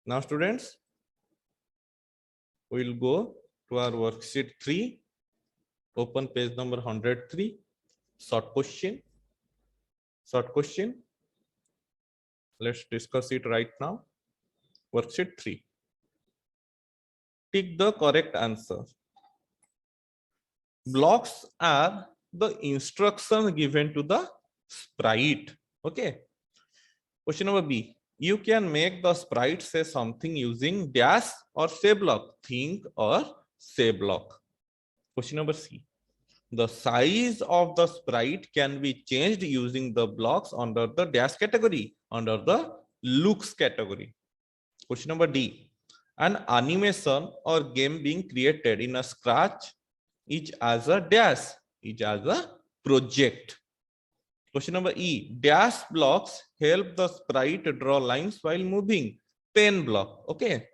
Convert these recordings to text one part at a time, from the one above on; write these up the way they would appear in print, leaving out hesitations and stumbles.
Now students, we will go to our worksheet 3, open page number 103, short question. Let's discuss it right now. Worksheet 3. Tick the correct answer. Blocks are the instruction given to the sprite. Okay. Question number B. You can make the sprite say something using dash or say block. Think or say block. Question number C. The size of the sprite can be changed using the blocks under the dash category, under the looks category. Question number D. An animation or game being created in a Scratch is as a dash, is as a project. Question number E. Dash blocks help the sprite draw lines while moving. Pen block. Okay.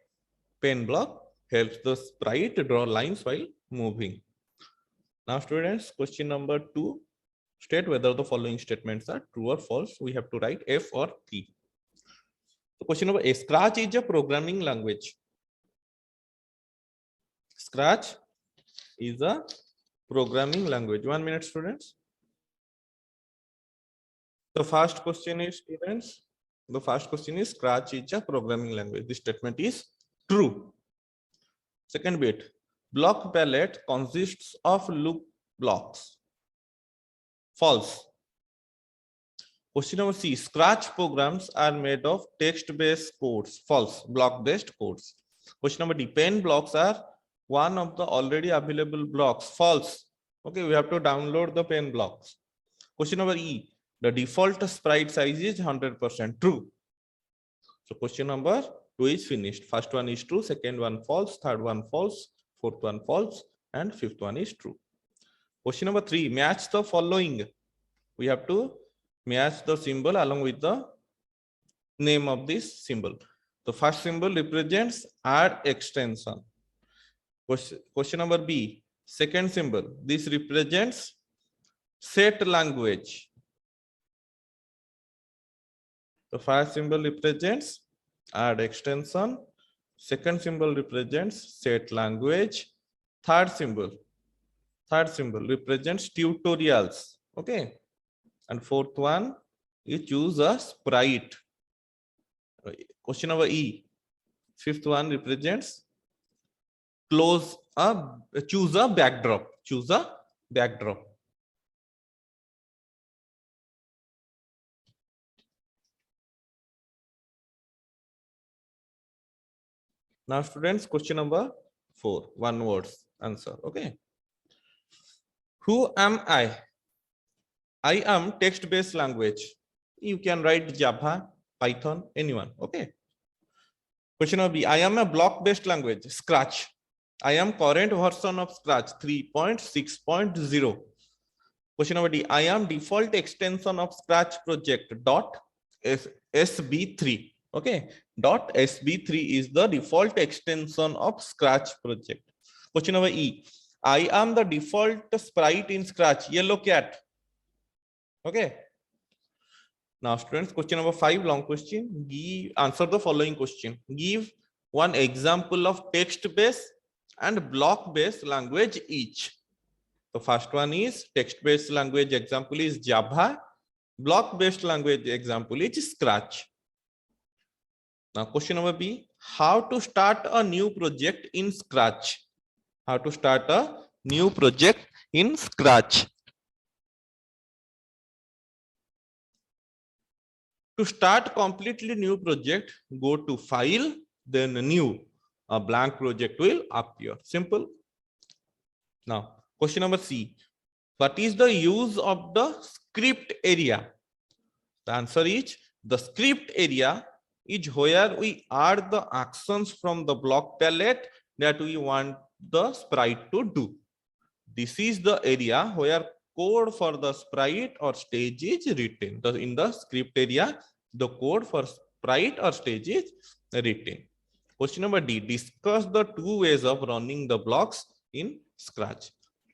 Pen block helps the sprite draw lines while moving. Now, students, question number 2. State whether the following statements are true or false. We have to write F or P. So question number A. Scratch is a programming language. Scratch is a programming language. 1 minute, students. The first question is, students, the first question is Scratch is a programming language. This statement is true. Second bit, block palette consists of loop blocks. False. Question number C, Scratch programs are made of text-based codes. False. Block-based codes. Question number D, pen blocks are one of the already available blocks. False. Okay, we have to download the pen blocks. Question number E, the default sprite size is 100%. True. So question number 2 is finished. First one is true, second one false, third one false, fourth one false, and fifth one is true. Question number 3, match the following. We have to match the symbol along with the name of this symbol. The first symbol represents add extension. Question number B, second symbol, this represents set language. The first symbol represents add extension. Second symbol represents set language. Third symbol represents tutorials. Okay. And fourth one, you choose a sprite. Question number E. Fifth one represents choose a backdrop. Choose a backdrop. Now, students, question number 4, one word answer. Okay. Who am I? I am text-based language. You can write Java, Python, anyone. Okay. Question number B. I am a block-based language. Scratch. I am current version of Scratch 3.6.0. Question number D. I am default extension of Scratch project .sb3. Okay, .sb3 is the default extension of Scratch project. Question number E. I am the default sprite in Scratch, yellow cat. Okay. Now, students, question number 5, long question. Answer the following question. Give one example of text-based and block-based language each. The first one is text-based language example is Java. Block-based language example is Scratch. Now, question number B, how to start a new project in Scratch? How to start a new project in Scratch? To start completely new project, go to File, then New. A blank project will appear. Simple. Now, question number C, what is the use of the script area? The answer is the script area is where we add the actions from the block palette that we want the sprite to do. This is the area where code for the sprite or stage is written. In the script area, the code for sprite or stage is written. Question number D, discuss the 2 ways of running the blocks in Scratch.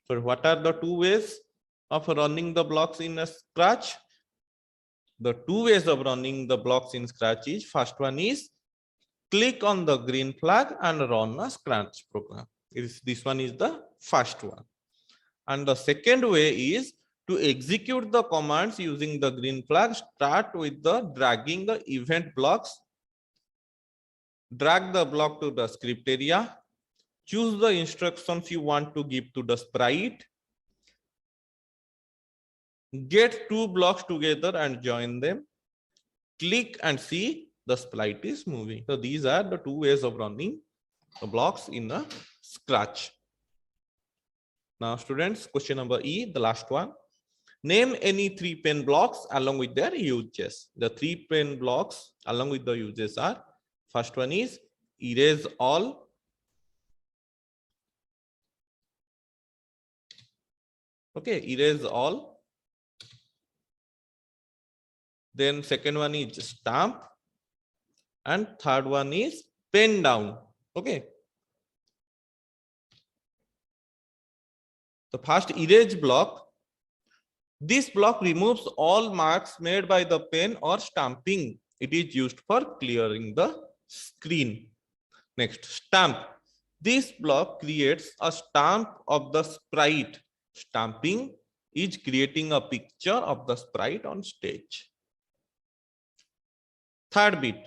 So what are the 2 ways of running the blocks in a Scratch? The 2 ways of running the blocks in Scratch is, first one is click on the green flag and run a Scratch program. This one is the first one. And the second way is to execute the commands using the green flag. Start with the dragging the event blocks. Drag the block to the script area. Choose the instructions you want to give to the sprite. Get two blocks together and join them. Click and see the sprite is moving. So these are the two ways of running the blocks in a Scratch. Now students, question number E, the last one. Name any 3-pane blocks along with their uses. The 3-pane blocks along with the uses are, first one is erase all. Okay, erase all. Then second one is stamp. And third one is pen down. Okay. The first erase block. This block removes all marks made by the pen or stamping. It is used for clearing the screen. Next, stamp. This block creates a stamp of the sprite. Stamping is creating a picture of the sprite on stage. Third bit,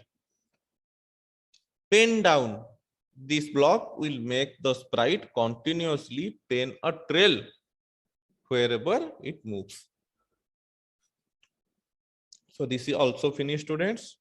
pen down. This block will make the sprite continuously pen a trail wherever it moves. So this is also finished, students.